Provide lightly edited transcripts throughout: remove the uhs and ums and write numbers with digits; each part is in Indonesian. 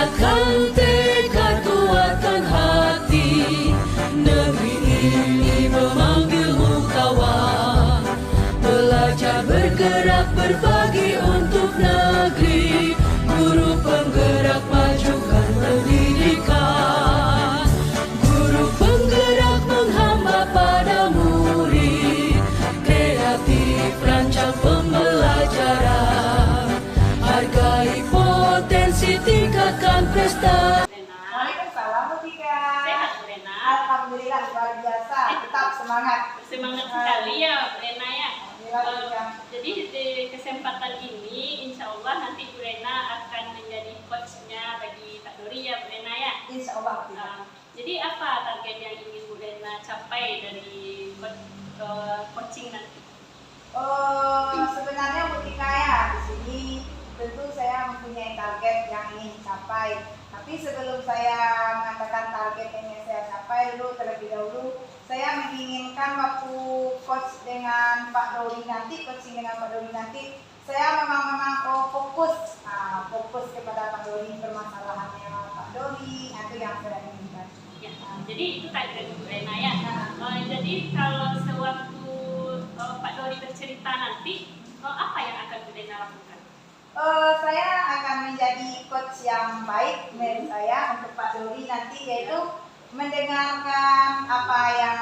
Kuatkan tekad, kuatkan hati, negeri ini memanggilmu kawan. Belajar bergerak berbagi untuk negeri, guru penggerak majukan pendidikan. Guru penggerak menghamba pada murid, kreatif rancang pembelajaran. Hargai potensi, tingkatkan prestasi. Waalaikumsalam Bu Tika. Sehat Bu Rena? Alhamdulillah luar biasa, tetap semangat. Semangat sekali ya Bu Rena ya. Alhamdulillah, Bu Tika. Jadi di kesempatan ini insya Allah nanti Bu Rena akan menjadi coachnya bagi Pak Dori ya Bu Rena ya. Insya Allah Bu Tika. Jadi apa target yang ingin Bu Rena capai dari coaching nanti? Sebenarnya Bu Tika ya, di sini tentu saya mempunyai target yang ingin dicapai. Tapi sebelum saya mengatakan target yang ingin saya capai dulu, terlebih dahulu saya menginginkan waktu coach dengan Pak Dori nanti, coaching dengan Pak Dori nanti, saya memang fokus kepada Pak Dori, permasalahannya Pak Dori, itu yang saya inginkan. Ya, jadi itu target Bu Rena ya. Jadi kalau sewaktu Pak Dori bercerita nanti, apa yang akan Bu Rena lakukan? Saya akan menjadi coach yang baik menurut saya untuk Pak Dori nanti, yaitu mendengarkan apa yang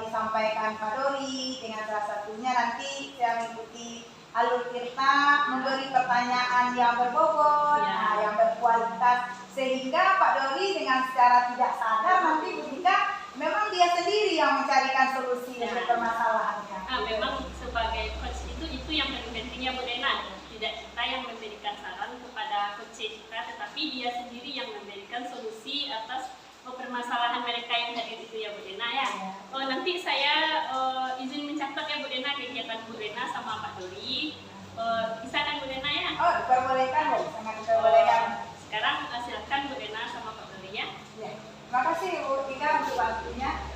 disampaikan Pak Dori, dengan salah satunya nanti saya mengikuti alur tirta, memberi pertanyaan yang berbobot, yang berkualitas, sehingga Pak Dori dengan secara tidak sadar nanti ketika memang dia sendiri yang mencarikan solusi untuk permasalahannya. Memang sebagai coach itu yang paling pentingnya Bu Rena. Tidak kita yang memberikan saran kepada coach kita, tetapi dia sendiri yang memberikan solusi atas permasalahan mereka yang hadir itu ya Bu Rena ya. Nanti saya izin mencatat ya Bu Rena kegiatan Bu Rena sama Pak Dori. Bisa kan Bu Rena ya? Diperbolehkan Bu, sangat diperbolehkan. Sekarang silakan Bu Rena sama Pak Dori ya. Terima kasih Bu Tika untuk waktunya.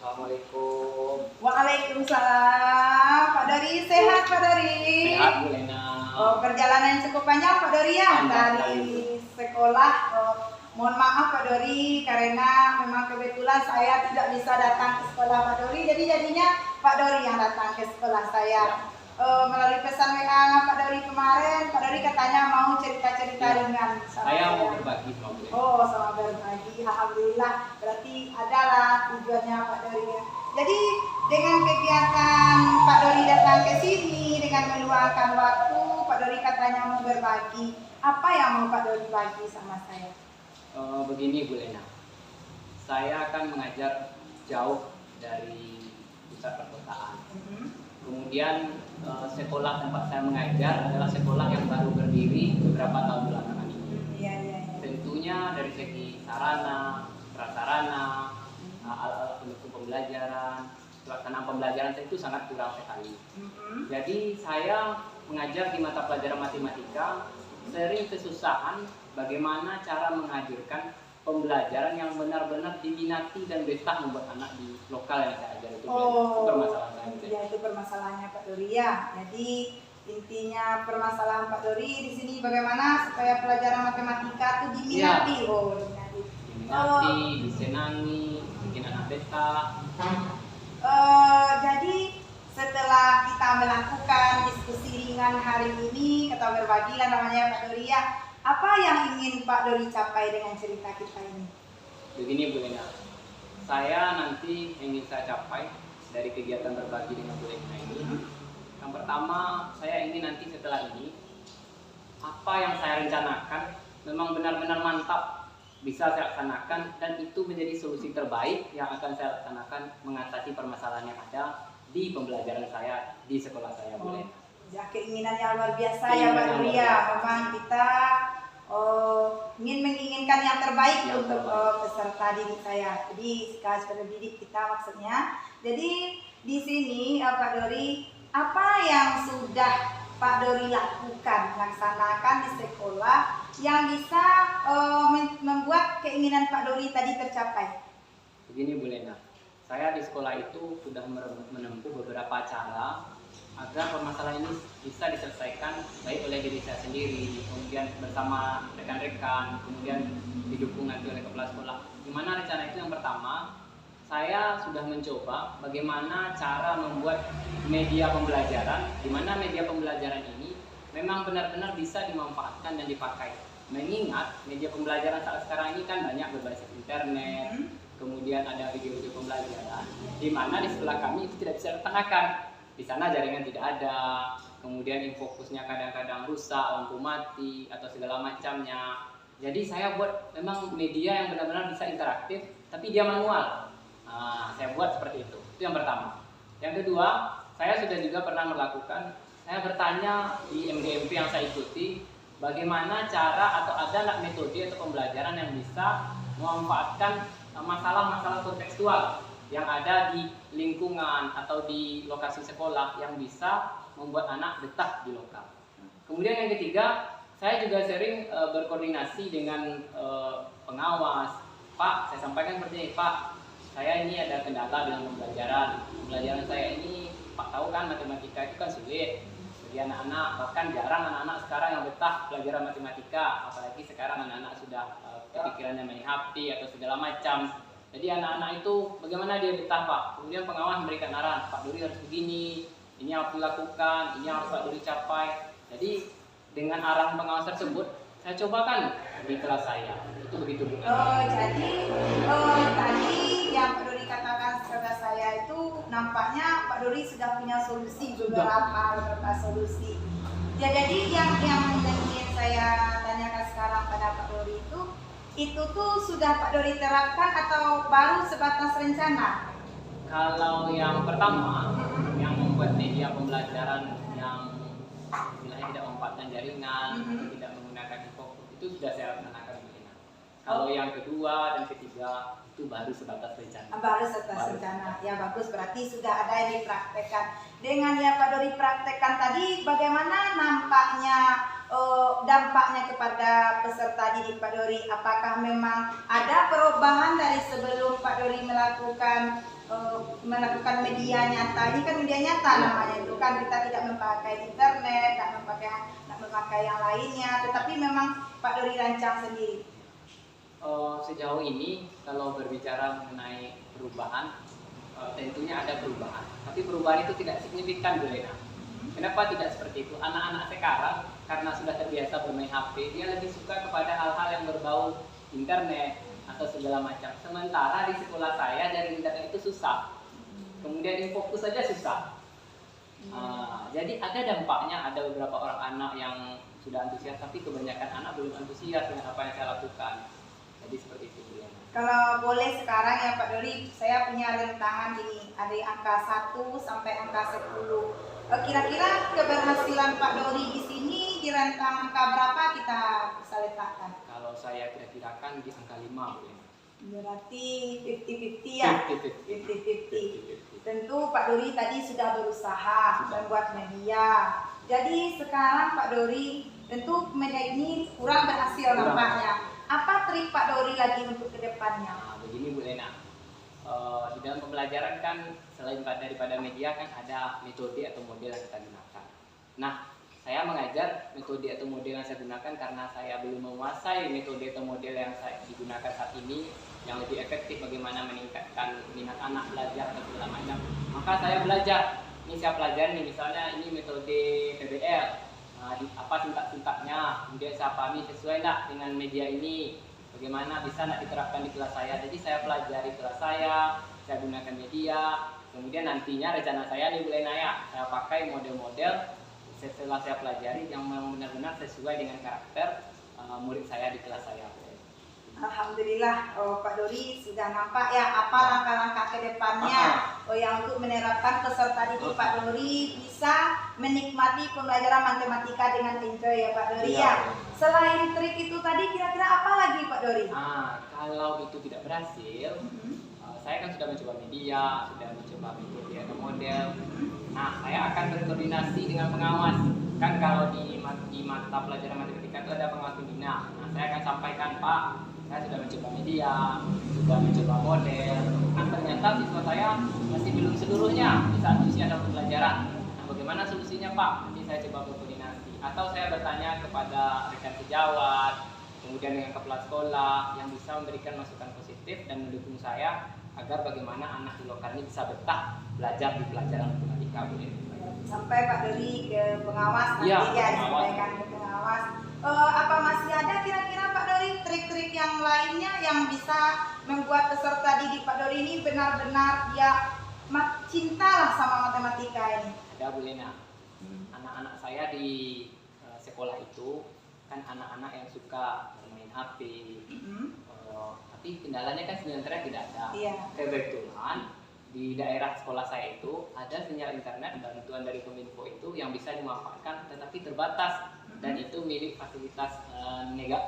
Assalamualaikum. Waalaikumsalam. Pak Dori, sehat Pak Dori? Sehat Bu Lena. Perjalanan yang cukup panjang Pak Dori ya, dari sekolah. Mohon maaf Pak Dori, karena memang kebetulan saya tidak bisa datang ke sekolah Pak Dori, jadi jadinya Pak Dori yang datang ke sekolah saya. Melalui pesan WA Pak Dori kemarin, Pak Dori katanya mau cerita-cerita ringan sama saya mau berbagi sama Bu Lena. sama berbagi, alhamdulillah. Berarti adalah tujuannya Pak Dori. Jadi dengan kegiatan Pak Dori datang ke sini dengan meluangkan waktu, Pak Dori katanya mau berbagi. Apa yang mau Pak Dori bagi sama saya? Begini Bu Lena, saya akan mengajar jauh dari pusat perkotaan. Kemudian sekolah tempat saya mengajar adalah sekolah yang baru berdiri beberapa tahun belakangan ini. Tentunya dari segi sarana, prasarana, alat-alat pendukung pembelajaran, pelaksanaan pembelajaran itu sangat kurang sekali. Jadi saya mengajar di mata pelajaran matematika sering kesusahan bagaimana cara menghadirkan pembelajaran yang benar-benar diminati dan betah membuat anak di lokal yang saya ajar itu. Permasalahan ya, itu permasalahannya Pak Dori ya. Jadi intinya permasalahan Pak Dori di sini bagaimana supaya pelajaran matematika itu diminati. Diminati, disenangi, bikin anak betah. Jadi setelah kita melakukan diskusi ringan hari ini, atau berbagi lah namanya Pak Dori ya, apa yang ingin Pak Dori capai dengan cerita kita ini? Begini Bu Lena, saya nanti ingin saya capai dari kegiatan berbagi dengan Bu Lena ini. Yang pertama, saya ingin nanti setelah ini, apa yang saya rencanakan memang benar-benar mantap bisa saya laksanakan, dan itu menjadi solusi terbaik yang akan saya laksanakan mengatasi permasalahan yang ada di pembelajaran saya di sekolah saya Bu Lena. Ya, keinginan yang luar biasa ya Pak Dori ya. Memang kita menginginkan yang terbaik untuk peserta didik saya. Jadi sebagai pendidik kita maksudnya. Jadi di sini Pak Dori, apa yang sudah Pak Dori lakukan, laksanakan di sekolah yang bisa membuat keinginan Pak Dori tadi tercapai? Begini Bu Lena, saya di sekolah itu sudah menempuh beberapa cara agar permasalahan ini bisa diselesaikan baik oleh diri saya sendiri, kemudian bersama rekan-rekan, kemudian didukung nanti oleh kepala sekolah. Gimana rencana itu? Yang pertama, saya sudah mencoba bagaimana cara membuat media pembelajaran, di mana media pembelajaran ini memang benar-benar bisa dimanfaatkan dan dipakai. Mengingat media pembelajaran saat sekarang ini kan banyak berbasis internet, kemudian ada video-video pembelajaran, di mana di sekolah kami itu tidak bisa diterapkan. Di sana jaringan tidak ada, kemudian infokusnya kadang-kadang rusak, lampu mati, atau segala macamnya. Jadi saya buat memang media yang benar-benar bisa interaktif, tapi dia manual. Nah, saya buat seperti itu. Itu yang pertama. Yang kedua, saya sudah juga pernah melakukan, saya bertanya di MDMP yang saya ikuti, bagaimana cara atau ada nggak metode atau pembelajaran yang bisa memanfaatkan masalah-masalah kontekstual yang ada di lingkungan atau di lokasi sekolah yang bisa membuat anak betah di lokal. Kemudian yang ketiga, saya juga sering berkoordinasi dengan pengawas. Pak, saya sampaikan seperti ini, Pak, saya ini ada kendala dengan pembelajaran saya ini, Pak tahu kan matematika itu kan sulit bagi anak-anak, bahkan jarang anak-anak sekarang yang betah pelajaran matematika, apalagi sekarang anak-anak sudah kepikirannya main HP atau segala macam. Jadi anak-anak itu bagaimana dia betah, Pak? Kemudian pengawas memberikan arahan, Pak Dori harus begini, ini harus dilakukan, ini harus Pak Dori capai. Jadi dengan arahan pengawas tersebut, saya cobakan di kelas saya. Itu begitu, Bu. Jadi tadi yang Pak Dori katakan kepada saya itu nampaknya Pak Dori sudah punya solusi beberapa solusi. Ya, jadi yang ingin saya tanyakan sekarang pada Pak Dori itu tuh sudah Pak Dori terapkan atau baru sebatas rencana? Kalau yang pertama, yang membuat media pembelajaran yang istilahnya tidak memanfaatkan jaringan, tidak menggunakan info, itu sudah saya laksanakan. Kalau yang kedua dan ketiga itu baru sebatas rencana. Baru sebatas rencana. Ya bagus, berarti sudah ada yang dipraktekkan. Dengan yang Pak Dori praktekkan tadi, bagaimana nampaknya dampaknya kepada peserta didik Pak Dori? Apakah memang ada perubahan dari sebelum Pak Dori melakukan media nyata? Ini kan media nyata namanya, itu kan kita tidak memakai internet, tidak memakai yang lainnya, tetapi memang Pak Dori rancang sendiri. Sejauh ini kalau berbicara mengenai perubahan, tentunya ada perubahan, tapi perubahan itu tidak signifikan, Bu Lena. Kenapa tidak seperti itu? Anak-anak sekarang karena sudah terbiasa bermain HP, dia lebih suka kepada hal-hal yang berbau internet atau segala macam. Sementara di sekolah saya dari internet itu susah, kemudian infokus saja susah. Jadi ada dampaknya, ada beberapa orang anak yang sudah antusias, tapi kebanyakan anak belum antusias dengan apa yang saya lakukan. Jadi seperti itu, Bu Lena. Kalau boleh sekarang ya Pak Dori, saya punya rentangan ini, ada angka 1 sampai angka 10. Kira-kira keberhasilan Pak Dori di sini di rentang angka berapa kita bisa letakkan? Kalau saya kira-kirakan di angka 5, Bu Lena. Berarti 50-50 ya? 50-50. Tentu Pak Dori tadi sudah berusaha membuat media. Jadi sekarang Pak Dori, tentu media ini kurang berhasil nampaknya. Apa trik Pak Dori lagi untuk kedepannya? Nah, begini Bu Lena, di dalam pembelajaran kan selain daripada media kan ada metode atau model yang kita gunakan. Nah, saya mengajar metode atau model yang saya gunakan karena saya belum menguasai metode atau model yang saya digunakan saat ini yang lebih efektif bagaimana meningkatkan minat anak belajar atau segala macam. Maka saya belajar. Ini saya pelajari nih, misalnya ini metode PBL. Apa sintak-sintaknya, kemudian saya pahami sesuai nak dengan media ini, bagaimana bisa nak diterapkan di kelas saya. Jadi saya pelajari kelas saya gunakan media, kemudian nantinya rencana saya nih Bu Lena ya, saya pakai model-model setelah saya pelajari yang benar-benar sesuai dengan karakter murid saya di kelas saya. Alhamdulillah, Pak Dori sudah nampak ya apa langkah-langkah ke depannya yang untuk menerapkan peserta didik Pak Dori bisa menikmati pembelajaran matematika dengan enjoy ya Pak Dori ya. Selain trik itu tadi kira-kira apa lagi Pak Dori? Kalau itu tidak berhasil, saya kan sudah mencoba media, sudah mencoba metode atau model. Nah, saya akan berkoordinasi dengan pengawas. Kan kalau di mata pelajaran matematika itu ada pengawas pembina. Nah, saya akan sampaikan, Pak, saya sudah mencoba media, sudah mencoba model. Nah, ternyata siswa saya masih belum seluruhnya bisa antusias dalam pelajaran. Nah, bagaimana solusinya Pak? Nanti saya coba berkoordinasi. Atau saya bertanya kepada rekan sejawat, kemudian dengan kepala sekolah yang bisa memberikan masukan positif dan mendukung saya agar bagaimana anak di lokal ini bisa betah belajar di pelajaran matematika. Sampai Pak Dori ke pengawas nanti Iya, ya pengawas. disampaikan ke pengawas. Apa masih ada kira-kira Pak Dori trik-trik yang lainnya yang bisa membuat peserta didik Pak Dori ini benar-benar dia cinta lah sama matematika ini? Ada Bu Lena. Anak-anak saya di sekolah itu kan anak-anak yang suka bermain HP. Tapi kendalanya kan sebenarnya tidak ada. Iya. Kebetulan di daerah sekolah saya itu ada sinyal internet bantuan dari Kominfo itu yang bisa dimanfaatkan tetapi terbatas dan itu milik fasilitas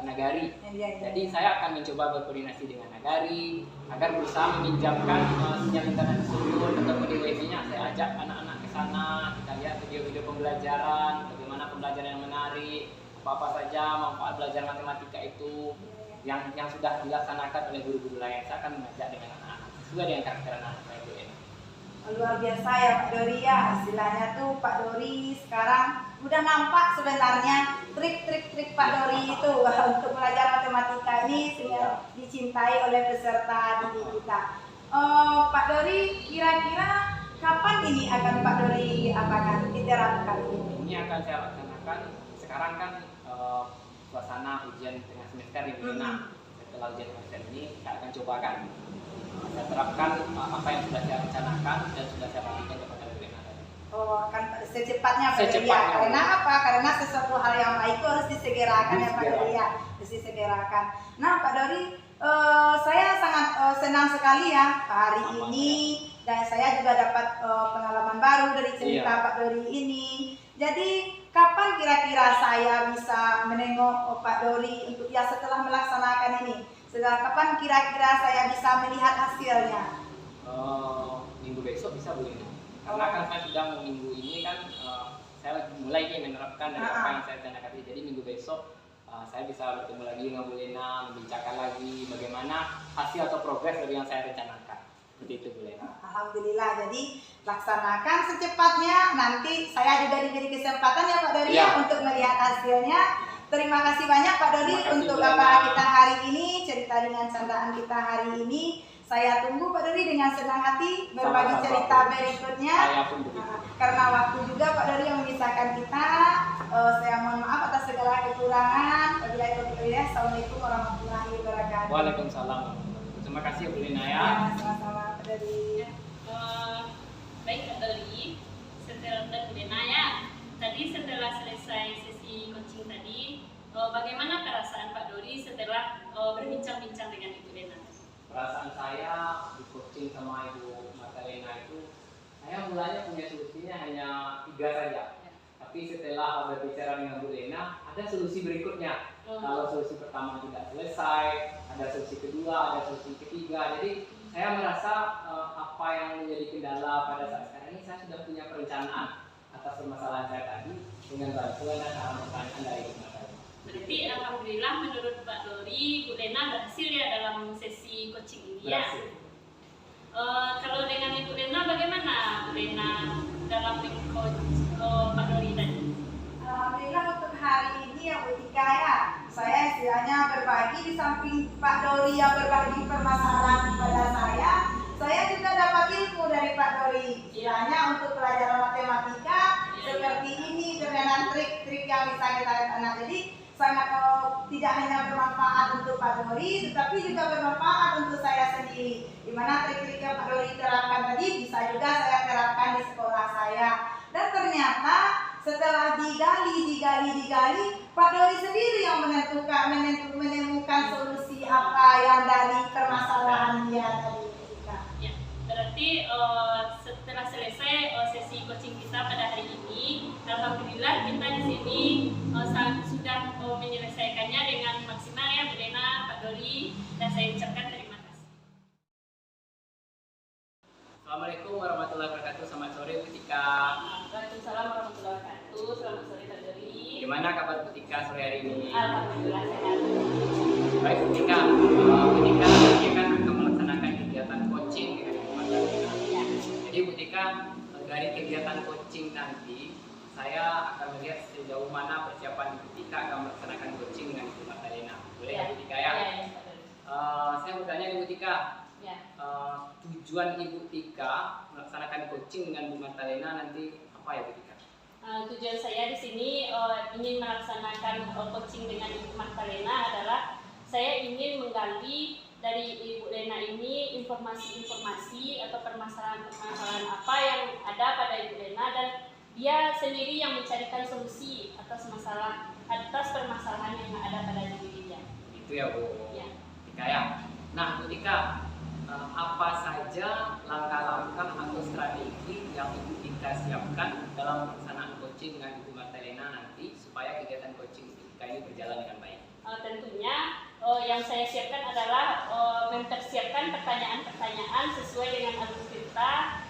Nagari. Iya. Jadi saya akan mencoba berkoordinasi dengan Nagari agar berusaha meminjamkan sinyal internet tersebut ataupun di wifi-nya. Saya ajak anak-anak ke sana, kita lihat video-video pembelajaran, bagaimana pembelajaran yang menarik, apa saja manfaat belajar matematika itu yang sudah dilaksanakan oleh guru-guru lain. Saya akan mengajak dengan anak-anak sesuai dengan karakter anak saya. Luar biasa ya Pak Dori ya, istilahnya tuh Pak Dori sekarang udah nampak sebenarnya trik-trik Pak Dori itu untuk belajar matematika ini sehingga dicintai oleh peserta didik kita. Pak Dori, kira-kira kapan ini akan Pak Dori apakan diterapkan? Ini akan saya laksanakan sekarang kan suasana ujian tengah semester di Bina. Setelah ujian semester ini saya akan cobakan. Saya terapkan apa yang sudah saya rencanakan dan sudah saya bagikan kepada Bina. Akan secepatnya Pak Dori ya. Secepatnya. Karena apa? Karena sesuatu hal yang baik itu harus disegerakan ya Pak Dori ya. Harus disegerakan. Nah Pak Dori, saya sangat senang sekali ya hari ini dan saya juga dapat pengalaman baru dari cerita Pak Dori ini. Jadi kapan kira-kira saya bisa menengok Pak Dori untuk ya setelah melaksanakan ini? Setelah kapan kira-kira saya bisa melihat hasilnya? Minggu besok bisa Bu Lina. Karena kan saya sudah minggu ini kan saya mulai menerapkan dari apa yang saya rencanakan. Jadi minggu besok saya bisa bertemu lagi dengan Bu Lena, membicarakan lagi bagaimana hasil atau progres dari yang saya rencanakan. Seperti itu Bu Lena. Alhamdulillah, jadi laksanakan secepatnya. Nanti saya juga diberi kesempatan ya Pak Dori ya untuk melihat hasilnya. Terima kasih banyak Pak Dori untuk apa kita hari ini, cerita dengan candaan kita hari ini. Saya tunggu Pak Dori dengan senang hati berbagi cerita berikutnya. Saya pun begitu. Karena waktu juga Pak Dori yang memisahkan kita. Saya mohon maaf atas segala kekurangan. Assalamualaikum warahmatullahi wabarakatuh. Waalaikumsalam. Terima kasih Bu Lina ya. Sama-sama Pak Dori. Baik Kak Dori, setelah Bu Lina ya. Tadi setelah selesai sesi coaching tadi, bagaimana perasaan Pak Dori setelah berbincang-bincang dengan Ibu Lena? Perasaan saya di coaching sama Ibu Magdalena itu, saya mulanya punya solusinya hanya 3 saja. Tapi setelah berbicara dengan Bu Lena, ada solusi berikutnya. Kalau solusi pertama tidak selesai, ada solusi kedua, ada solusi ketiga. Jadi saya merasa apa yang menjadi kendala pada saat sekarang ini, saya sudah punya perencanaan atas permasalahan saya tadi dengan bantuan dan arahan pertanyaan dari Ibu Magdalena. Berarti alhamdulillah menurut Pak Dori, Bu Lena berhasil ya dalam sesi coaching ini ya. Berhasil. Kalau dengan Ibu Lena bagaimana Bu Lena dalam coach Pak Dori tadi? Alhamdulillah untuk hari ini ya Bu Tika ya, saya istilahnya berbagi di samping Pak Dori yang berbagi permasalahan kepada saya juga dapat ilmu dari Pak Dori. Istilahnya untuk pelajaran matematika seperti ini dengan trik-trik yang bisa kita lihat. Jadi sangat tidak hanya bermanfaat untuk Pak Dori, tetapi juga bermanfaat untuk saya sendiri. Di mana trik-trik yang Pak Dori terapkan tadi bisa juga saya terapkan di sekolah saya. Dan ternyata setelah digali, Pak Dori sendiri yang menemukan solusi apa yang dari permasalahan dia tadi. Ya, berarti setelah selesai sesi coaching kita pada hari ini, alhamdulillah kita di sini sudah menyelesaikannya dengan maksimal ya Bu Lena, Pak Dori, dan saya ucapkan terima kasih. Assalamualaikum warahmatullahi wabarakatuh. Selamat sore Bu Tika. Waalaikumsalam warahmatullahi wabarakatuh. Selamat sore Pak Dori. Gimana kabar Bu Tika sore hari ini? Alhamdulillah sehat. Baik Bu Tika, nanti kan akan melaksanakan kegiatan coaching dengan Ibu Magdalena. Ya. Jadi Bu Tika, dari kegiatan coaching nanti, saya akan melihat sejauh mana persiapan Ibu Tika akan melaksanakan coaching dengan Ibu Magdalena. Boleh ya, Ibu Tika ya? Saya bertanya Ibu Tika, tujuan Ibu Tika melaksanakan coaching dengan Ibu Magdalena nanti apa ya, Ibu Tika? Tujuan saya di sini ingin melaksanakan coaching dengan Ibu Magdalena adalah saya ingin menggali dari Ibu Lena ini informasi-informasi atau permasalahan-permasalahan apa yang ada pada Ibu Lena, dan dia sendiri yang mencarikan solusi atas permasalahan yang ada pada dirinya. Itu ya Bu Ya. Tika ya. Nah Bu Tika, apa saja langkah-langkah atau strategi yang Ibu Tika siapkan dalam pelaksanaan coaching dengan Ibu Magdalena nanti supaya kegiatan coaching Ibu Tika ini berjalan dengan baik? Tentunya yang saya siapkan adalah mempersiapkan pertanyaan-pertanyaan sesuai dengan alur cerita,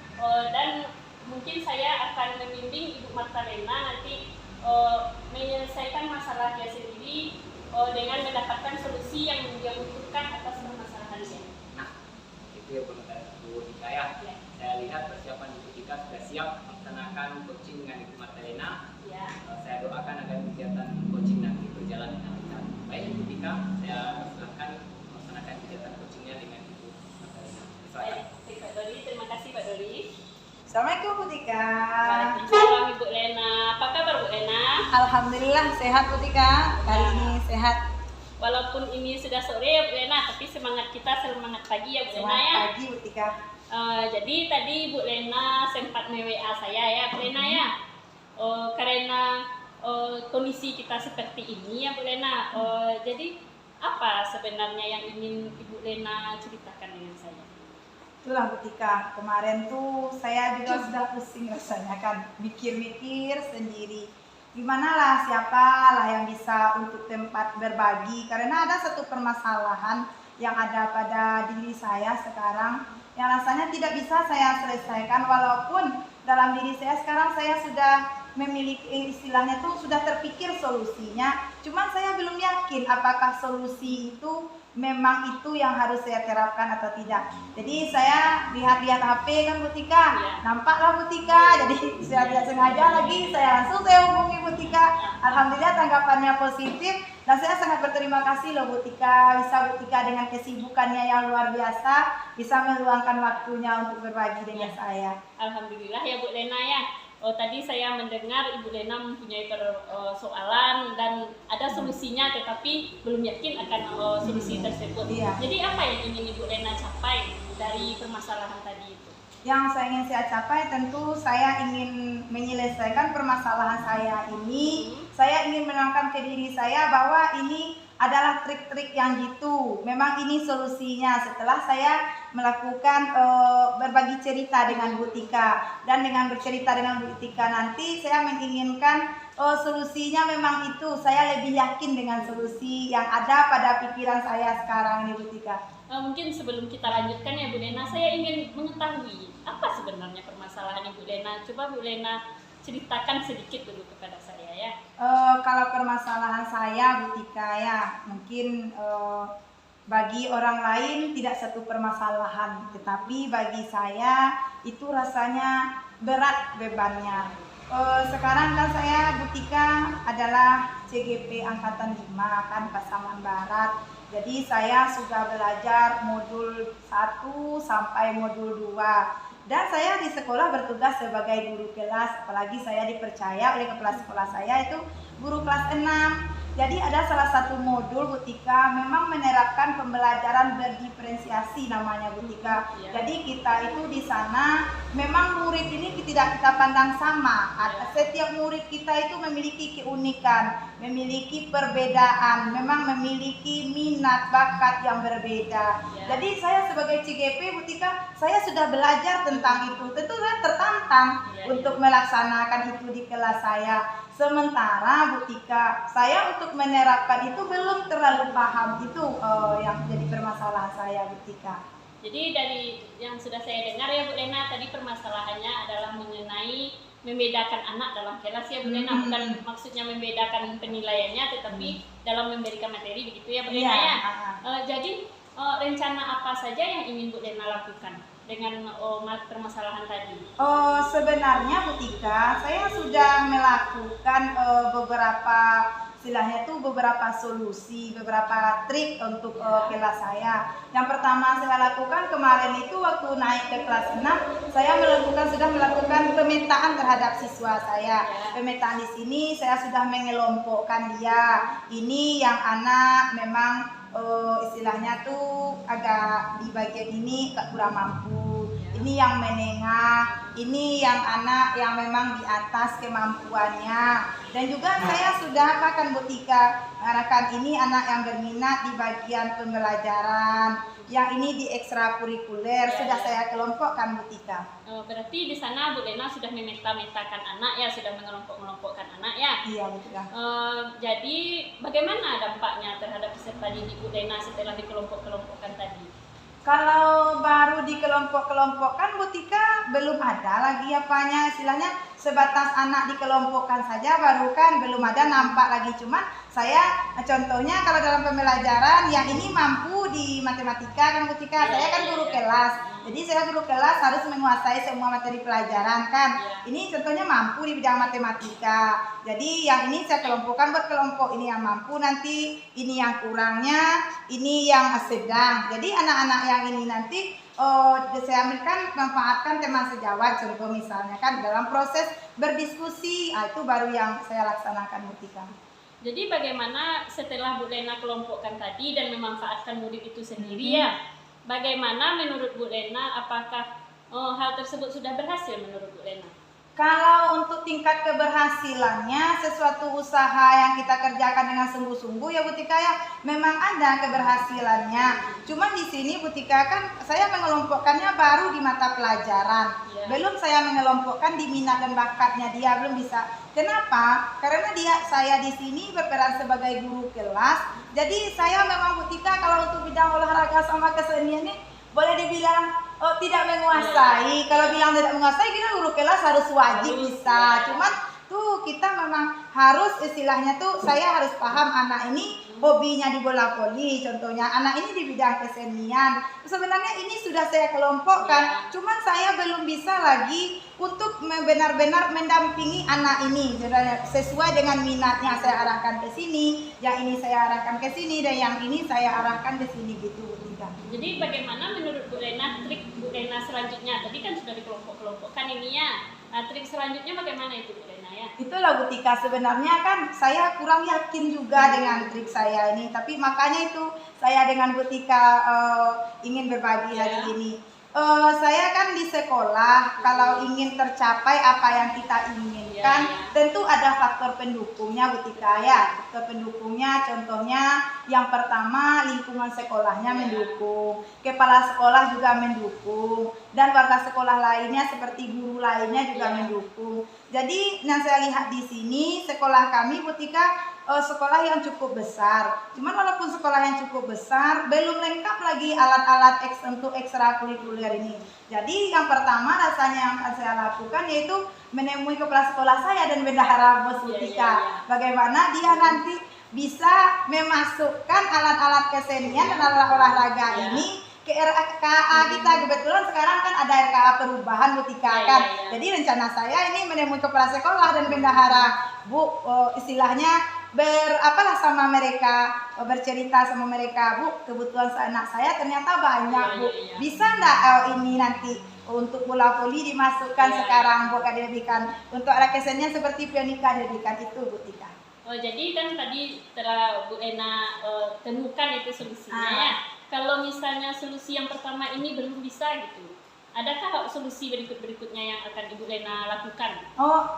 dan mungkin saya akan membimbing Ibu Magdalena nanti menyelesaikan masalah dia sendiri dengan mendapatkan solusi yang dia butuhkan atas permasalahannya. Nah, itu ya Bu Tika ya. Saya lihat persiapan Ibu Tika sudah siap melaksanakan coaching dengan Ibu Magdalena. Ya. Saya doakan agar kegiatan coaching nanti berjalan dengan lancar. Baik Ibu Tika, saya silakan melaksanakan kegiatan coachingnya dengan Ibu Magdalena. Silakan. Baik, Pak Dori, terima kasih Pak Dori. Assalamualaikum Bu Tika. Waalaikumsalam Ibu Lena. Apa kabar Bu Lena? Alhamdulillah sehat Bu Tika. Kali ini sehat. Walaupun ini sudah sore ya Bu Lena, tapi semangat kita semangat pagi ya Bu Lena Semangat ya. pagi Bu Tika. Jadi tadi Bu Lena sempat WA saya ya Bu Lena ya. Karena kondisi kita seperti ini ya Bu Lena. Jadi apa sebenarnya yang ingin Ibu Lena ceritakan dengan saya? Itulah Bu Tika, kemarin tuh saya juga sudah pusing rasanya kan, mikir-mikir sendiri. Gimana lah, siapa lah yang bisa untuk tempat berbagi, karena ada satu permasalahan yang ada pada diri saya sekarang yang rasanya tidak bisa saya selesaikan, walaupun dalam diri saya sekarang saya sudah memiliki istilahnya tuh sudah terpikir solusinya, cuman saya belum yakin apakah solusi itu memang itu yang harus saya terapkan atau tidak. Jadi saya lihat-lihat HP kan Bu Tika, nampaklah Bu Tika, jadi saya tidak sengaja lagi saya hubungi Bu Tika. Alhamdulillah tanggapannya positif dan saya sangat berterima kasih loh Bu Tika, bisa Bu Tika dengan kesibukannya yang luar biasa bisa meluangkan waktunya untuk berbagi dengan saya. Alhamdulillah ya Bu Lena ya. Tadi saya mendengar Ibu Lena mempunyai persoalan dan ada solusinya, tetapi belum yakin akan solusi tersebut. Iya. Jadi apa yang ingin Ibu Lena capai dari permasalahan tadi itu? Yang saya ingin saya capai tentu saya ingin menyelesaikan permasalahan saya ini. Saya ingin menerangkan ke diri saya bahwa ini adalah trik-trik yang gitu. Memang ini solusinya setelah saya melakukan berbagi cerita dengan Bu Tika, dan dengan bercerita dengan Bu Tika nanti saya menginginkan solusinya memang itu. Saya lebih yakin dengan solusi yang ada pada pikiran saya sekarang ini Bu Tika. Mungkin sebelum kita lanjutkan ya Bu Lena, saya ingin mengetahui apa sebenarnya permasalahan Ibu Lena. Coba Bu Lena ceritakan sedikit dulu kepada saya ya. Kalau permasalahan saya Bu Tika ya, mungkin bagi orang lain tidak satu permasalahan, tetapi bagi saya itu rasanya berat bebannya. Sekarang kan saya Bu Tika adalah CGP Angkatan 5 kan Pasaman Barat. Jadi saya sudah belajar modul 1 sampai modul 2. Dan saya di sekolah bertugas sebagai guru kelas, apalagi saya dipercaya oleh kepala sekolah saya itu guru kelas 6. Jadi ada salah satu modul Bu Tika memang menerapkan pembelajaran berdiferensiasi namanya Bu Tika. Jadi kita itu di sana memang murid ini tidak kita pandang sama. Setiap murid kita itu memiliki keunikan, memiliki perbedaan, memang memiliki minat bakat yang berbeda. Jadi saya sebagai CGP Bu Tika, saya sudah belajar tentang itu. Tentu saya tertantang untuk melaksanakan itu di kelas saya. Sementara Bu Tika, saya untuk menerapkan itu belum terlalu paham. Itu yang jadi permasalahan saya Bu Tika. Jadi dari yang sudah saya dengar ya Bu Lena, tadi permasalahannya adalah mengenai membedakan anak dalam kelas ya Bu Lena. Bukan maksudnya membedakan penilaiannya, tetapi dalam memberikan materi begitu ya Bu Lena ya. Jadi rencana apa saja yang ingin Bu Lena lakukan? dengan permasalahan tadi? Oh, sebenarnya Bu Tika, saya sudah melakukan beberapa istilahnya tuh beberapa solusi, beberapa trik untuk kelas saya. Yang pertama saya lakukan kemarin itu waktu naik ke kelas 6, saya sudah melakukan pemetaan terhadap siswa saya. Pemetaan di sini saya sudah mengelompokkan dia. Ini yang anak memang istilahnya tuh agak di bagian ini kurang mampu. Ini yang menengah, ini yang anak yang memang di atas kemampuannya. Dan juga saya sudah akan Bu Tika mengarahkan ini anak yang berminat di bagian pembelajaran, yang ini di ekstrakurikuler sudah saya kelompokkan Bu Tika. Berarti di sana Bu Lena sudah memeta-metakan anak ya, sudah mengelompok-kelompokkan anak ya. Iya Bu Tika. Jadi bagaimana dampaknya terhadap peserta didik Bu Lena setelah dikelompok-kelompokkan tadi? Kalau baru dikelompok-kelompokkan Bu Tika belum ada lagi apanya, istilahnya sebatas anak dikelompokkan saja, baru kan belum ada nampak lagi. Cuman saya contohnya kalau dalam pembelajaran yang ini mampu di matematika kan Bu Tika, saya kan guru kelas, jadi saya guru kelas harus menguasai semua materi pelajaran kan. Ini contohnya mampu di bidang matematika, jadi yang ini saya kelompokkan berkelompok, ini yang mampu, nanti ini yang kurangnya, ini yang sedang. Jadi anak-anak yang ini nanti saya ambilkan manfaatkan teman sejawat, contoh misalnya kan dalam proses berdiskusi, itu baru yang saya laksanakan Bu Tika. Jadi bagaimana setelah Bu Lena kelompokkan tadi dan memanfaatkan murid itu sendiri ya, bagaimana menurut Bu Lena, apakah hal tersebut sudah berhasil menurut Bu Lena? Kalau untuk tingkat keberhasilannya, sesuatu usaha yang kita kerjakan dengan sungguh-sungguh ya Bu Tika ya, memang ada keberhasilannya. Cuman di sini Bu Tika kan saya mengelompokkannya baru di mata pelajaran. Belum saya mengelompokkan di minat dan bakatnya dia, belum bisa. Kenapa? Karena saya di sini berperan sebagai guru kelas. Jadi saya memang Bu Tika kalau untuk bidang olahraga sama kesenian ini boleh dibilang tidak menguasai. Kalau bilang tidak menguasai, kita guru kelas harus wajib bisa. Cuman tuh kita memang harus istilahnya tuh saya harus paham anak ini hobinya di bola voli, contohnya anak ini di bidang kesenian. Sebenarnya ini sudah saya kelompokkan, cuman saya belum bisa lagi untuk benar-benar mendampingi anak ini sesuai dengan minatnya. Saya arahkan ke sini, yang ini saya arahkan ke sini, dan yang ini saya arahkan ke sini gitu. Jadi bagaimana menurut Bu Lena trik Bu Lena selanjutnya? Tadi kan sudah dikelompok-kelompokkan ini ya. Nah, trik selanjutnya bagaimana itu Bu Lena ya? Itulah Bu Tika, sebenarnya kan saya kurang yakin juga dengan trik saya ini, tapi makanya itu saya dengan Bu Tika ingin berbagi hari ini. Saya kan di sekolah, kalau ingin tercapai apa yang kita inginkan, tentu ada faktor pendukungnya Bu Tika ya. Faktor pendukungnya contohnya yang pertama lingkungan sekolahnya mendukung, kepala sekolah juga mendukung, dan warga sekolah lainnya seperti guru lainnya juga mendukung. Jadi yang saya lihat di sini sekolah kami Bu Tika sekolah yang cukup besar. Cuman walaupun sekolah yang cukup besar, belum lengkap lagi alat-alat untuk ekstrakurikuler ini. Jadi yang pertama rasanya yang akan saya lakukan yaitu menemui kepala sekolah saya dan bendahara Bos Bu Tika. Bagaimana dia nanti bisa memasukkan alat-alat kesenian dan alat olahraga ini ke RKA kita. Kebetulan sekarang kan ada RKA perubahan Bu Tika kan. Jadi rencana saya ini menemui kepala sekolah dan bendahara Bu, istilahnya berapalah sama mereka, bercerita sama mereka, Bu, kebutuhan anak saya ternyata banyak Bu, bisa enggak ini nanti untuk bola voli dimasukkan sekarang Bu, dijadikan untuk anak kesenian seperti pionika dijadikan itu Bu Tika. Jadi kan tadi telah Bu Lena temukan itu solusinya ya. Kalau misalnya solusi yang pertama ini belum bisa gitu, adakah solusi berikut-berikutnya yang akan Ibu Lena lakukan?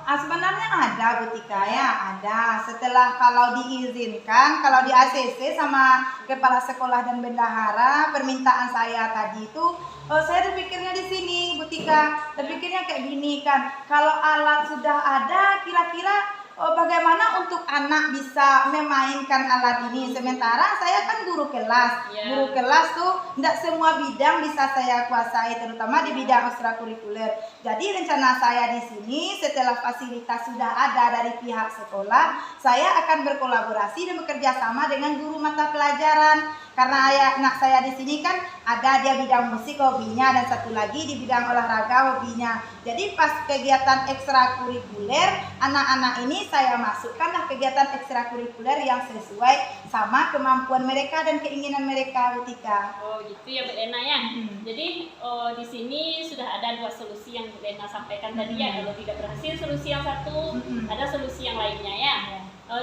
Sebenarnya ada Bu Tika ya, ada. Setelah kalau diizinkan, kalau di ACC sama kepala sekolah dan bendahara, permintaan saya tadi itu, saya berpikirnya di sini Bu Tika, berpikirnya kayak gini kan, kalau alat sudah ada, kira-kira bagaimana untuk anak bisa memainkan alat ini? Sementara saya kan guru kelas. Guru kelas tuh tidak semua bidang bisa saya kuasai, terutama di bidang ekstrakurikuler. Jadi rencana saya di sini setelah fasilitas sudah ada dari pihak sekolah, saya akan berkolaborasi dan bekerja sama dengan guru mata pelajaran. Karena anak saya di sini kan ada dia bidang musik hobinya dan satu lagi di bidang olahraga hobinya. Jadi pas kegiatan ekstrakurikuler anak-anak ini saya masukkanlah kegiatan ekstrakurikuler yang sesuai sama kemampuan mereka dan keinginan mereka, Bu Tika. Oh gitu ya Bu Lena ya. Jadi di sini sudah ada dua solusi yang Bu Lena sampaikan tadi ya. Kalau tidak berhasil solusi yang satu, ada solusi yang lainnya ya.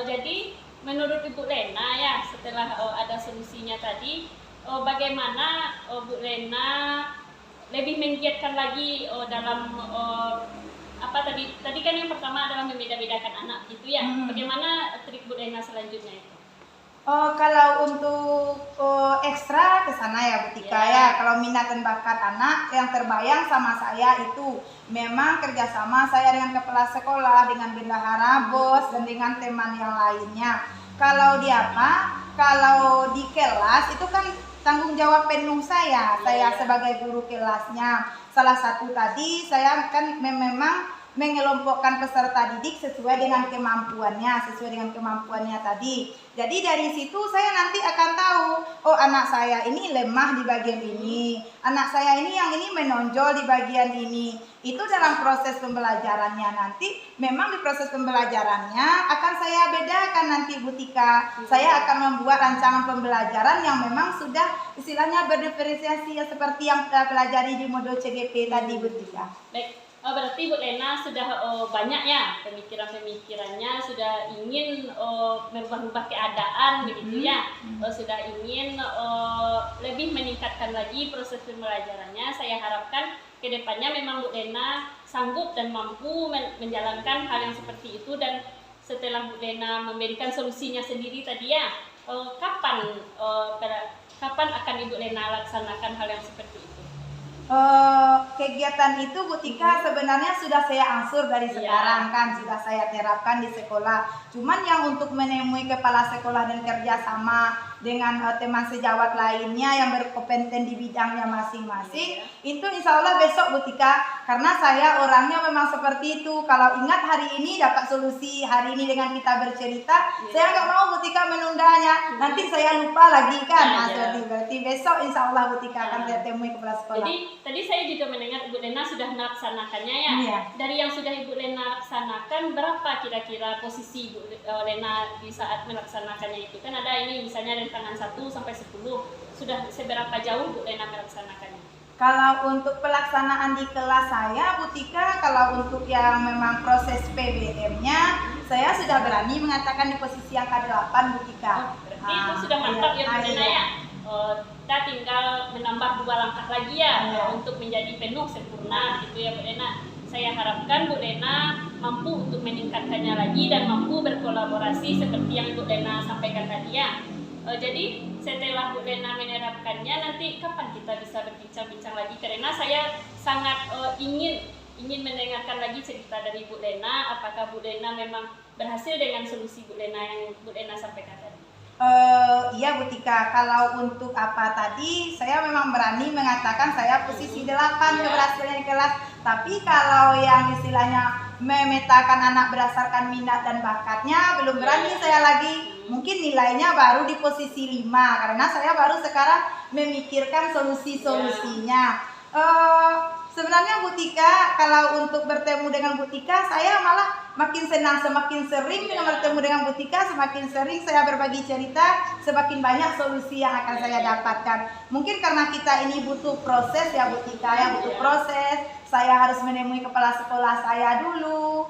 Jadi menurut Ibu Lena ya, setelah ada solusinya tadi, bagaimana Bu Lena lebih menggiatkan lagi dalam apa tadi kan yang pertama adalah membeda-bedakan anak itu ya. Bagaimana trik Bu Lena selanjutnya itu? Kalau untuk ekstra ke sana ya Bu Tika ya. Kalau minat dan bakat anak yang terbayang sama saya itu memang kerjasama saya dengan kepala sekolah, dengan bendahara, bos, dan dengan teman yang lainnya. Kalau di kalau di kelas itu kan tanggung jawab penuh saya sebagai guru kelasnya. Salah satu tadi saya kan memang mengelompokkan peserta didik sesuai dengan kemampuannya tadi. Jadi dari situ saya nanti akan tahu, oh anak saya ini lemah di bagian ini, anak saya ini yang ini menonjol di bagian ini. Itu dalam proses pembelajarannya nanti, memang di proses pembelajarannya akan saya bedakan nanti Bu Tika. Saya akan membuat rancangan pembelajaran yang memang sudah istilahnya berdiferensiasi ya, seperti yang kita pelajari di modul CGP tadi Bu Tika. Baik. Berarti Bu Lena sudah banyak ya pemikiran-pemikirannya, sudah ingin merubah-rubah keadaan begitu ya, sudah ingin lebih meningkatkan lagi proses pembelajarannya. Saya harapkan ke depannya memang Bu Lena sanggup dan mampu menjalankan hal yang seperti itu, dan setelah Bu Lena memberikan solusinya sendiri tadi ya, kapan akan Ibu Lena laksanakan hal yang seperti itu? Kegiatan itu Bu Tika sebenarnya sudah saya angsur dari sekarang kan, sudah saya terapkan di sekolah. Cuman yang untuk menemui kepala sekolah dan kerjasama dengan teman sejawat lainnya yang berkompeten di bidangnya masing-masing, itu insya Allah besok Bu Tika, karena saya orangnya memang seperti itu. Kalau ingat hari ini dapat solusi hari ini dengan kita bercerita, saya nggak mau Bu Tika menundanya, nanti saya lupa lagi kan. Berarti besok insya Allah Bu Tika akan saya temui kepala sekolah. Jadi tadi saya juga mendengar Ibu Lena sudah melaksanakannya ya. Dari yang sudah Ibu Lena laksanakan, berapa kira-kira posisi Ibu Lena di saat melaksanakannya itu? Kan ada ini misalnya dari tangan 1 sampai 10. Sudah seberapa jauh Bu Lena melaksanakannya? Kalau untuk pelaksanaan di kelas saya Bu Tika, kalau untuk yang memang proses PBM-nya, saya sudah berani mengatakan di posisi yang ke-8 Bu Tika. Berarti itu sudah mantap ya Bu Lena ya. Kita tinggal menambah 2 langkah lagi ya untuk menjadi penuh sempurna gitu ya Bu Lena. Saya harapkan Bu Lena mampu untuk meningkatkannya lagi dan mampu berkolaborasi seperti yang Bu Lena sampaikan tadi ya. Jadi setelah Bu Lena menerapkannya, nanti kapan kita bisa berbincang-bincang lagi, karena saya sangat ingin mendengarkan lagi cerita dari Bu Lena. Apakah Bu Lena memang berhasil dengan solusi Bu Lena yang Bu Lena sampaikan tadi? Iya Bu Tika, kalau untuk apa tadi saya memang berani mengatakan saya posisi 8 keberhasilan di kelas. Tapi kalau yang istilahnya memetakan anak berdasarkan minat dan bakatnya belum berani saya lagi. Mungkin nilainya baru di posisi 5 karena saya baru sekarang memikirkan solusi-solusinya. Sebenarnya Bu Tika, kalau untuk bertemu dengan Bu Tika, saya malah makin senang. Semakin sering bertemu dengan Bu Tika, semakin sering saya berbagi cerita, semakin banyak solusi yang akan saya dapatkan. Mungkin karena kita ini butuh proses ya Bu Tika, ya butuh proses. Saya harus menemui kepala sekolah saya dulu,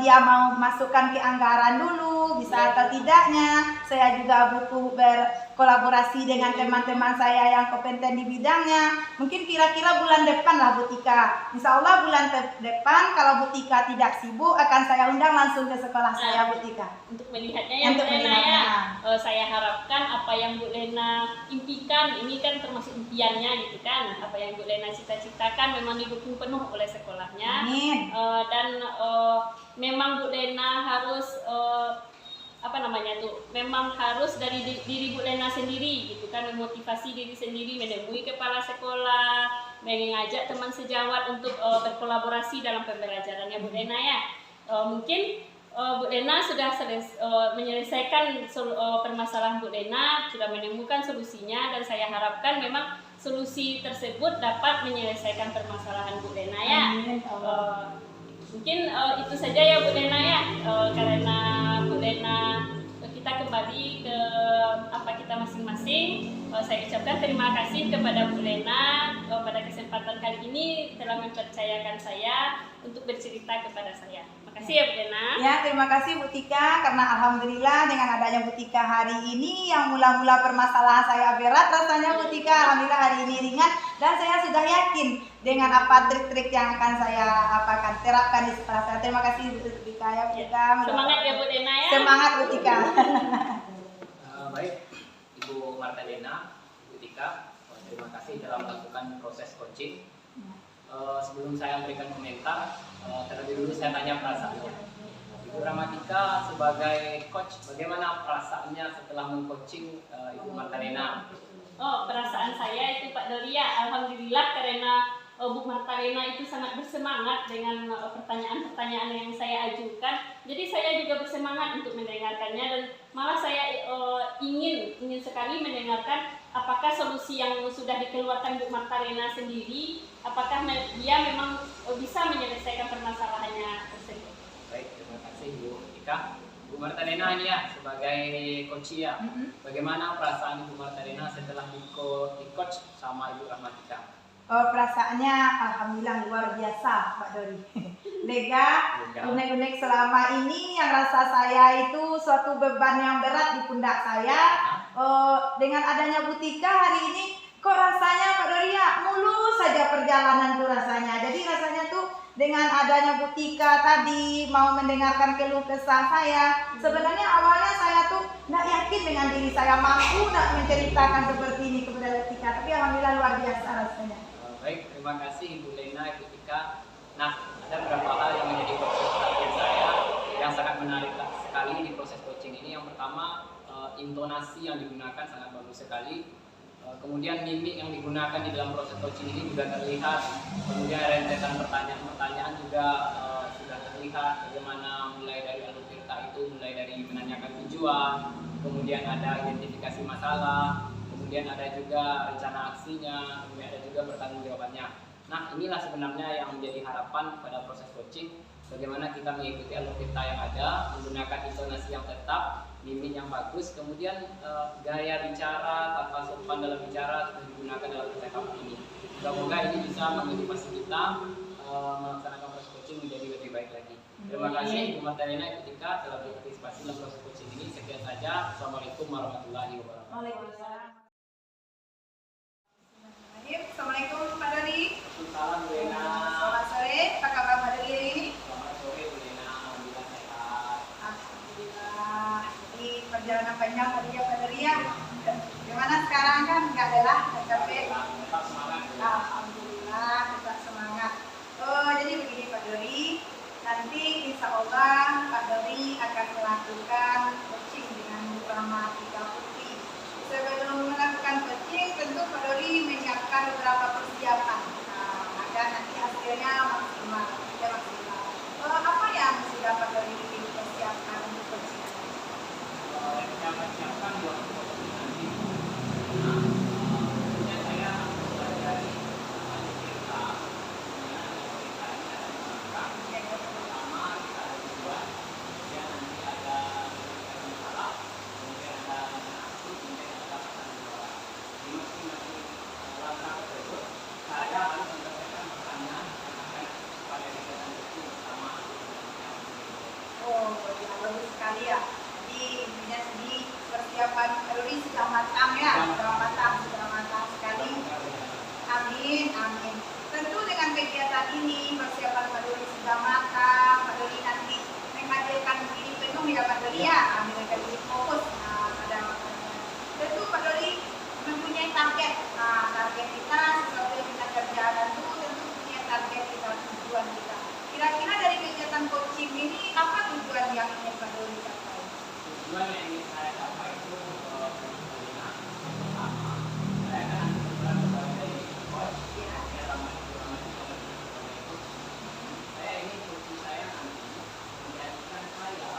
dia mau masukkan ke anggaran dulu, bisa atau tidaknya. Saya juga butuh berkolaborasi dengan teman-teman saya yang kompeten di bidangnya. Mungkin kira-kira bulan depan lah Bu Tika. Insya Allah bulan depan kalau Bu Tika tidak sibuk, akan saya undang langsung ke sekolah saya Bu Tika. Untuk melihatnya ya Bu Lena ya. Saya harapkan apa yang Bu Lena impikan, ini kan termasuk impiannya gitu kan. Apa yang Bu Lena cita-citakan memang didukung penuh oleh sekolahnya. Dan memang Bu Lena harus memang harus dari diri Bu Lena sendiri gitu kan, memotivasi diri sendiri, menemui kepala sekolah, mengajak teman sejawat untuk berkolaborasi dalam pembelajarannya Bu Lena ya. Mungkin Bu Lena sudah menyelesaikan permasalahan Bu Lena, sudah menemukan solusinya, dan saya harapkan memang solusi tersebut dapat menyelesaikan permasalahan Bu Lena ya. Mungkin itu saja ya Bu Lena ya, karena Bu Lena kita kembali ke kita masing-masing. Saya ucapkan terima kasih kepada Bu Lena pada kesempatan kali ini telah mempercayakan saya untuk bercerita kepada saya. Makasih ya Bu Lena. Ya, terima kasih Bu Tika, karena alhamdulillah dengan adanya Bu Tika hari ini yang mula-mula permasalahan saya berat rasanya Bu Tika, alhamdulillah hari ini ringan, dan saya sudah yakin dengan apa trik-trik yang akan saya terapkan di sekolah saya. Terima kasih Bu Tika ya Bu Tika. Semangat ya Bu Lena ya. Semangat Bu Tika. Baik, Ibu Martalena, Ibu Tika, terima kasih telah melakukan proses coaching. Sebelum saya memberikan komentar, terlebih dulu saya tanya perasaannya. Ibu Ramatika sebagai coach, bagaimana perasaannya setelah mengcoaching Ibu Martalena? Oh, perasaan saya itu Pak Doria, alhamdulillah karena Bu Martalena itu sangat bersemangat dengan pertanyaan-pertanyaan yang saya ajukan. Jadi saya juga bersemangat untuk mendengarkannya, dan malah saya ingin sekali mendengarkan apakah solusi yang sudah dikeluarkan Bu Martalena sendiri, apakah dia memang bisa menyelesaikan permasalahannya tersebut. Baik, terima kasih Bu Tika. Bu Martalena ini ya sebagai coach ya, bagaimana perasaan Ibu Martalena setelah di-coach sama Ibu Ramatika? Perasaannya alhamdulillah luar biasa Pak Dori. Lega, unek-unek selama ini yang rasa saya itu suatu beban yang berat di pundak saya. Dengan adanya Bu Tika hari ini kok rasanya Pak Dori ya mulus saja perjalanan tuh rasanya. Jadi rasanya tuh dengan adanya Bu Tika tadi mau mendengarkan keluh kesah saya. Sebenarnya awalnya saya tuh nggak yakin dengan diri saya mampu nak menceritakan seperti ini kepada Bu Tika. Tapi alhamdulillah luar biasa rasanya. Baik, terima kasih Ibu Lena, Ibu Tika. Nah, ada beberapa hal yang menjadi proses perhatian saya yang sangat menarik sekali di proses coaching ini. Yang pertama, intonasi yang digunakan sangat bagus sekali. Kemudian mimik yang digunakan di dalam proses coaching ini juga terlihat. Kemudian rentetan pertanyaan-pertanyaan juga sudah terlihat. Bagaimana mulai dari alur cerita itu, mulai dari menanyakan tujuan, kemudian ada identifikasi masalah, kemudian ada juga rencana aksinya, kemudian ada juga pertanggungjawabannya. Nah, inilah sebenarnya yang menjadi harapan pada proses coaching. Bagaimana kita mengikuti alur cerita yang ada, menggunakan intonasi yang tetap, mimik yang bagus, kemudian gaya bicara, tata sopan dalam bicara sudah digunakan dalam percakapan ini. Semoga ini bisa memotivasi kita melaksanakan proses coaching menjadi lebih baik lagi. Terima kasih Bu Martalena, Ibu Tika telah berpartisipasi dalam proses coaching ini. Sekian saja. Assalamualaikum warahmatullahi wabarakatuh. Waalaikumsalam. Assalamualaikum Pak Dori. Salam Bu Lena. Selamat sore, apa kabar Pak Dori ini? Selamat sore Bu Lena, alhamdulillah sehat. Alhamdulillah. Di perjalanan panjang tadi ya Pak Dori ya. Gimana sekarang kan nggak lelah, nggak capek? Tetap semangat. Alhamdulillah, tetap semangat. Jadi begini Pak Dori, nanti insya Allah Pak Dori akan melakukan coaching dengan Bu Ramatika Putri. Sebelum melakukan coaching, tentu Pak Dori menyiapkan beberapa persiapan agar nanti hasilnya maksimal. Apa yang sudah Pak Dori persiapkan untuk coaching? Siapkan buat coaching nanti. Kemudian saya pelajari cerita, pertama kita ada tujuan, kemudian nanti ada masalah, kemudian ada aksi, kemudian ada pertanggungjawab. Di masing-masing langkah tersebut, saya harus menyelesaikan pertanyaan yang akan pada kegiatan itu bersama. Oh, ya, bagus sekali ya. Jadi intinya di persiapan Dori sudah matang ya, sudah matang sekali. Amin, amin. Tentu dengan kegiatan ini persiapan Pak Dori sudah matang. Pak Dori nanti menghadirkan diri penuh ya Pak Dori ya, menghadirkan diri fokus pada makanya. Tentu Pak Dori mempunyai target. Target kita sesuatu yang kita kerjakan itu tentu punya target kita, tujuan kita. Kira-kira dari kegiatan coaching ini apa tujuan yang ingin Pak Dori capai? Tujuan yang ingin saya capai itu pertama, saya akan berperan sebagai coach. Saya ingin coach saya nanti menjadikan saya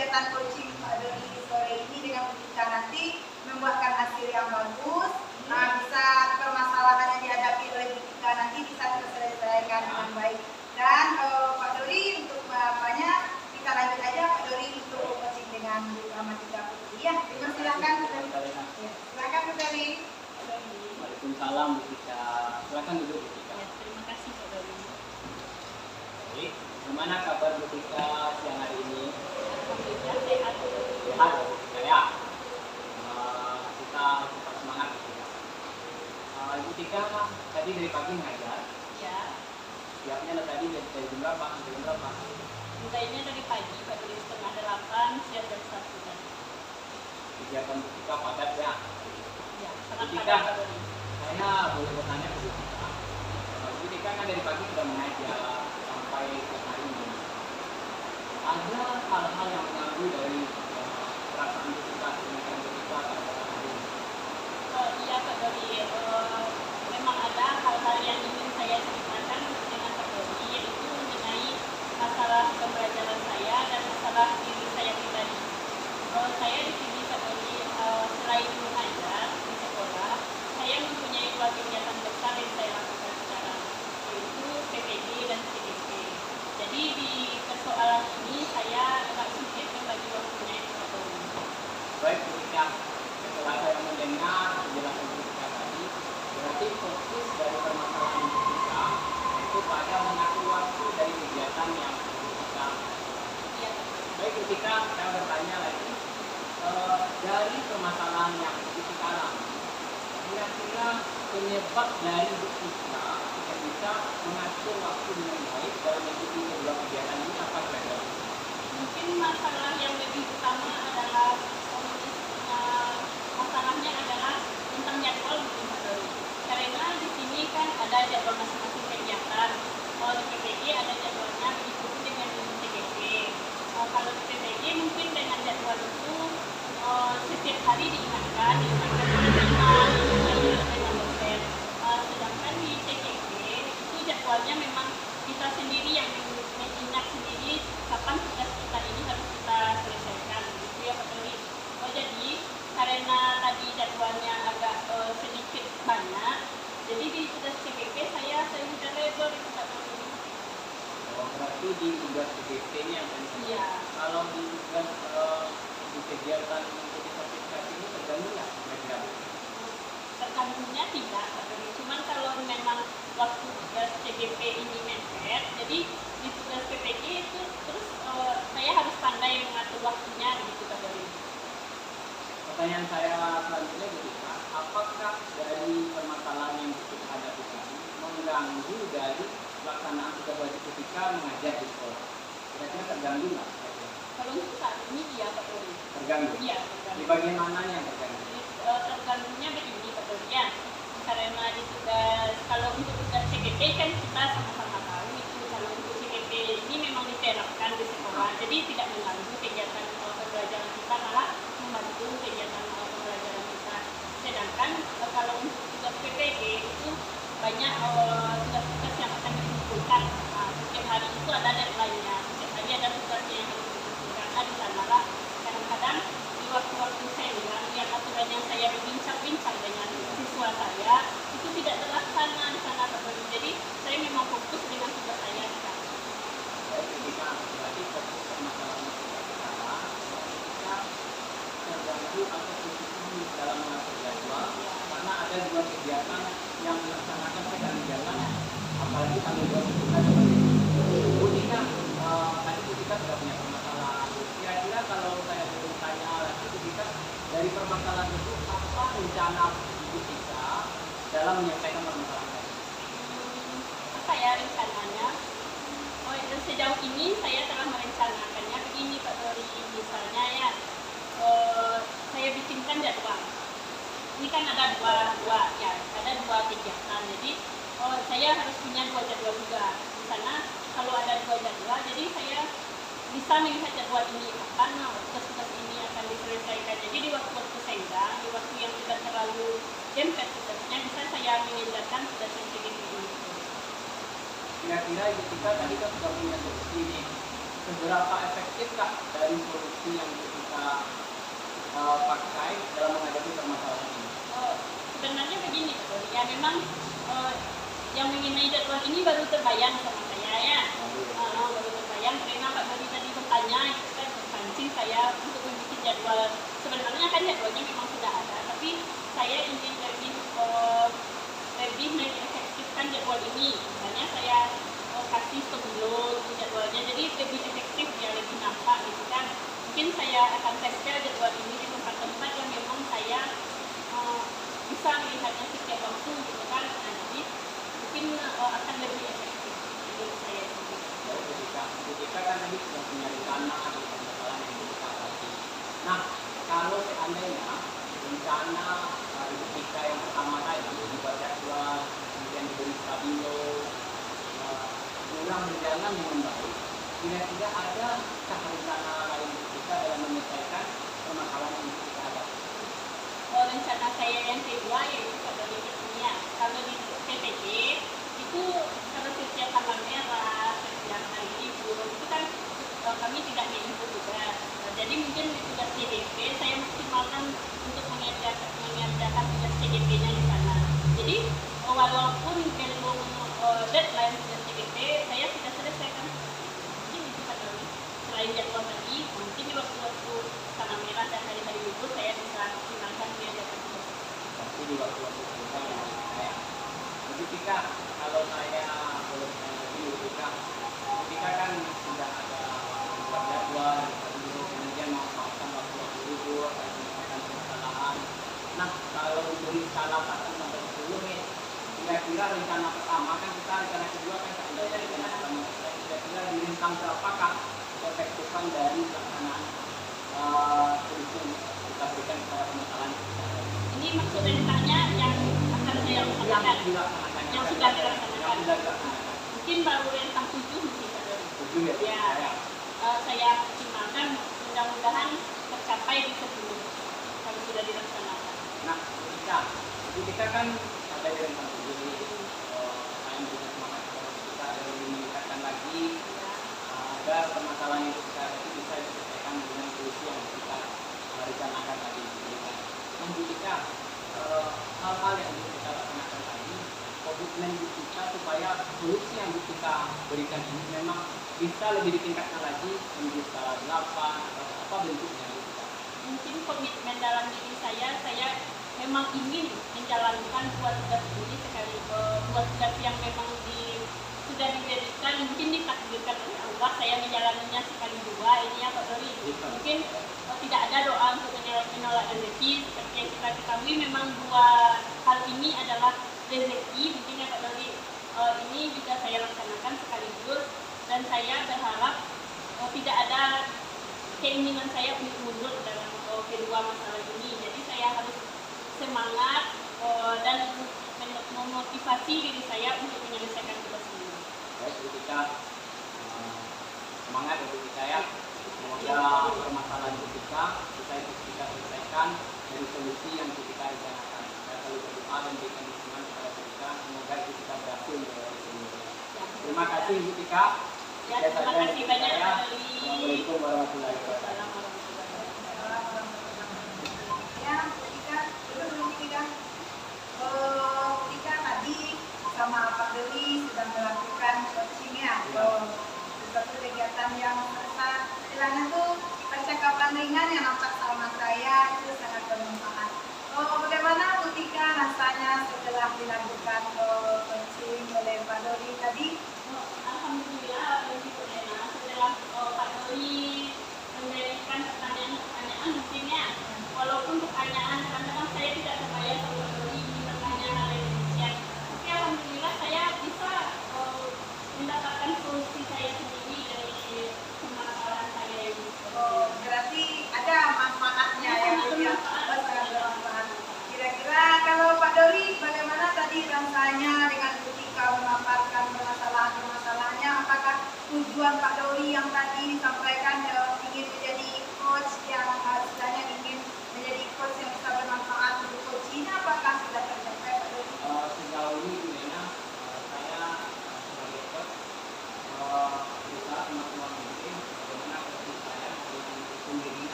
kegiatan coaching Pak Doni sore ini dengan kita nanti membuahkan hasil yang bagus. Bisa permasalahan yang dihadapi oleh kita nanti bisa terselesaikan dengan baik. Dan Pak Doni untuk apanya kita lanjut aja Pak Doni untuk coaching dengan Bu Rahmatika Putri. Ya, silakan Bu Doni. Ya, silakan Bu Doni. Waalaikumsalam Bu Tika. Silakan duduk Bu Tika. Ya, terima kasih Pak Doni. Baik, gimana kabar Bu Tika siang hari ini? Alhamdulillah sehat Bu Doni. Sehat Bu Tika ya. Kita tetap semangat Bu Tika. Bu Tika tadi dari pagi ngajar. Ya, Siapnya tadi dari jam berapa? Sampai jam berapa? mulainya dari pagi Pak Doni 7:30, siap jam 1 kan. Kegiatan Bu Tika padat ya. Ya, sangat Ketika- padat Pak Doni. Saya boleh bertanya ke Bu Tika. Bu Tika kan dari pagi sudah mengajar sampai ke hari ini. Ada hal-hal yang mengganggu dari perasaan Bu Tika, pemikiran Bu Tika pada hari ini. Iya Pak Doni, memang ada hal-hal yang ingin saya ceritakan dengan Pak Doni, yaitu mengenai masalah pembelajaran saya dan masalah diri saya pribadi. Saya di sini Pak Doni, selain mengajar di sekolah, saya mempunyai dua kegiatan besar yang saya lakukan sekarang, yaitu PPG dan CGP. Jadi di persoalan ini saya agak sulit membagi waktunya itu Pak Doni. Baik Bu Tika, setelah saya mendengar penjelasan Bu Tika tadi, berarti fokus dari permasalahan Bu Tika itu pada mengatur waktu dari kegiatan yang Bu Tika. Iya Pak Doni. Baik Bu Tika, saya bertanya lagi. Dari permasalahan yang Bu Tika alami, kira-kira penyebab dari Bu Tika tidak bisa mengatur waktu dengan baik dalam mengikuti kedua kegiatan ini apa kira-kira? Mungkin masalah yang lebih utama adalah masalahnya adalah tentang jadwal mungkin Pak Doni. Karena di sini kan ada jadwal masing-masing kegiatan. Kalau di PPG ada jadwalnya diikuti dengan CGP. Kalau di PPG mungkin dengan jadwal itu setiap hari diingatkan oleh teman, dengan dosen. Sedangkan di CGP itu jadwalnya memang kita sendiri yang mengingat sendiri kapan tugas kita ini harus kita selesaikan, gitu ya Pak Doni. Jadi karena tadi jadwalnya agak sedikit banyak, jadi di tugas CGP saya sudah labor itu Pak Doni. Oh, berarti di tugas PPT ini yang tadi. Iya. Kalau di tugas di kegiatan mengikuti sertifikasi ini terganggu nggak kira-kira? Terganggunya tidak Pak Doni. Cuman kalau memang waktu tugas CGP ini mepet, jadi di tugas PPG itu terus saya harus pandai mengatur waktunya gitu Pak Doni. Pertanyaan saya selanjutnya Bu Tika, apakah dari permasalahan yang kita hadapi tadi mengganggu dari pelaksanaan tugas wajib Bu Tika mengajar di sekolah? Kira-kira terganggu nggak? Kalau untuk saat ini iya Pak Doni. Terganggu? Iya, Di terganggu. bagian mana yang terganggu? Jadi, terganggunya begini Pak Doni ya. Karena di tugas, kalau untuk tugas CGP kan kita sama-sama tahu itu kalau untuk CGP ini memang diterapkan di sekolah, jadi tidak mengganggu kegiatan pembelajaran kita, malah membantu kegiatan pembelajaran kita. Sedangkan kalau untuk tugas PPG itu banyak tugas-tugas yang akan dikumpulkan. Setiap hari itu ada deadline-nya, setiap hari ada tugasnya yang harus dikumpulkan. Di sana lah kadang-kadang di waktu-waktu senggang yang aturan yang saya berbincang-bincang dengan siswa saya itu tidak terlaksana di sana Pak Doni. Jadi saya memang fokus dengan tugas saya sekarang. Baik, ketika berarti fokus permasalahan yang kita bicara, kita terganggu atau kesulitan dalam mengatur jadwal karena ada dua kegiatan yang dilaksanakan sedang jalan, apalagi tanggal 2 kita seperti ini. Bu Tika, tadi Bu Tika sudah punya permasalahan. Kira-kira kalau saya boleh tanya lagi Bu Tika, dari permasalahan itu apa rencana Bu Tika dalam menyelesaikan permasalahan tadi? Apa ya rencananya? Sejauh ini saya telah merencanakannya begini Pak Doni. Misalnya ya, saya bikinkan jadwal. Ini kan ada dua kegiatan. Jadi saya harus punya dua jadwal juga. Di sana kalau ada dua jadwal, jadi saya bisa melihat jadwal ini kapan tugas-tugas ini akan diselesaikan. Jadi di waktu-waktu senggang, di waktu yang tidak terlalu dempet tugasnya, bisa saya mengerjakan tugas yang CGP ini. Kira-kira Ibu Tika tadi kan sudah punya solusi nih. seberapa efektifkah dari solusi yang kita pakai dalam menghadapi permasalahan ini? Sebenarnya begini, ya memang yang mengenai jadwal ini baru terbayang sama saya ya. Baru terbayang karena Pak Dodi tadi bertanya, itu kan berpancing saya untuk membuat jadwal. Sebenarnya kan jadwalnya memang sudah ada, tapi saya ingin lebih mengefektifkan jadwal ini. Misalnya saya kasih sebelum jadwalnya, jadi lebih efektif ya, lebih nampak gitu kan. Mungkin saya akan tesnya jadwal ini di tempat-tempat yang memang saya bisa melihatnya setiap waktu gitu kan. Nah, jadi mungkin akan lebih efektif menurut saya itu. Ketika kan tadi sudah punya rencana ada permasalahan yang kita hadapi. Nah, kalau seandainya rencana ketika yang pertama tadi dibuat jadwal, kemudian diberi stabilo, ulang berjalan dengan baik, kira-kira ada rencana lain kita dalam menyelesaikan permasalahan yang kita hadapi? Rencana saya yang kedua yaitu pada berikutnya. Kalau di PPT itu kalau setiap tanggal merah, setiap hari libur itu kan kami tidak mengikut juga. Jadi mungkin di tugas CDP saya maksimalkan untuk mengerjakan tugas CDP-nya di sana. Jadi walaupun belum deadline tugas CDP, saya sudah selesaikan. Mungkin itu pada selain jadwal tadi, mungkin di waktu-waktu tanggal merah dan hari-hari libur saya bisa maksimalkan mengerjakan tugas. Tapi di waktu-waktu kita ya, ketika kalau saya boleh lagi ketika kan sudah ada buat jadwal, kemudian memanfaatkan waktu-waktu libur, menyelesaikan permasalahan. Nah, kalau diberi skala 1 sampai 10 nih, kira-kira rencana pertama kan kita, rencana kedua kan kita ada rencana pertama, kira-kira di rentang berapakah keefektifan dari pelaksanaan solusi yang kita berikan kepada permasalahan kita? Ini maksud rentangnya yang akan saya laksanakan, yang sudah dilaksanakan. Mungkin baru rentang 7 mungkin saja. 7 ya? Ya, saya maksimalkan, mudah-mudahan tercapai di 10 kalau sudah dilaksanakan. Nah, ketika kan ada di rentang 7 ini, saya memberikan semangat kepada kita dan meningkatkan lagi agar permasalahan yang kita hadapi bisa diselesaikan dengan solusi yang kita rencanakan tadi. Nah, ketika hal-hal yang kita laksanakan tadi, komitmen kita supaya solusi yang kita berikan ini memang bisa lebih ditingkatkan lagi menjadi skala 8 atau apa bentuknya gitu. Mungkin komitmen dalam diri saya memang ingin menjalankan dua tugas ini sekali, dua tugas yang memang sudah diberikan, mungkin ditakdirkan oleh Allah, saya menjalaninya sekali dua ini ya Pak Dori. Mungkin tidak ada doa untuk menolak rezeki, seperti yang kita ketahui memang dua hal ini adalah rezeki, mungkin ya Pak Dori. Ini bisa saya laksanakan sekaligus dan saya berharap tidak ada keinginan saya untuk mundur dalam kedua masalah ini. Jadi saya harus semangat dan memotivasi diri saya untuk menyelesaikan tugas ini. Baik, ketika semangat untuk saya, semoga permasalahan kita bisa selesaikan dari solusi yang kita rencanakan. Saya selalu berdoa dan berikan dukungan kepada kita, semoga kita berhasil dari sini. Terima kasih Ibu Tika. Ya, terima kasih banyak Pak Doli. Assalamualaikum warahmatullahi wabarakatuh. Ya, ketika tadi sama Pak Doli sudah melakukan coachingnya, satu kegiatan yang istilahnya tuh percakapan ringan yang nampak sama saya itu sangat bermanfaat. Bagaimana ketika rasanya setelah dilakukan coaching oleh Pak Doli tadi? Alhamdulillah, setelah Pak Doli memberikan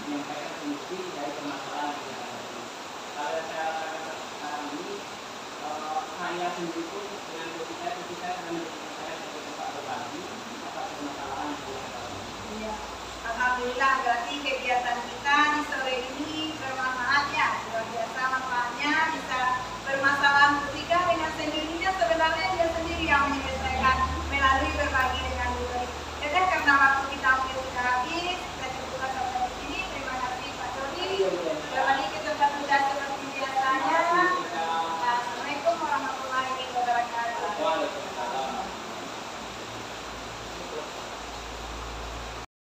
menyampaikan solusi dari permasalahan yang ada. Kalau saya katakan sekarang ini, saya sendiri pun dengan hobi saya, tentu saya akan menjadikan saya sebagai tempat berbagi atas permasalahan yang ada. Iya. Alhamdulillah, berarti kegiatan kita di sore ini bermanfaat ya, luar biasa manfaatnya, bisa bermasalah bertiga dengan sendirinya, sebenarnya dia sendiri yang menyelesaikan melalui berbagi dengan guru. Jadi karena waktu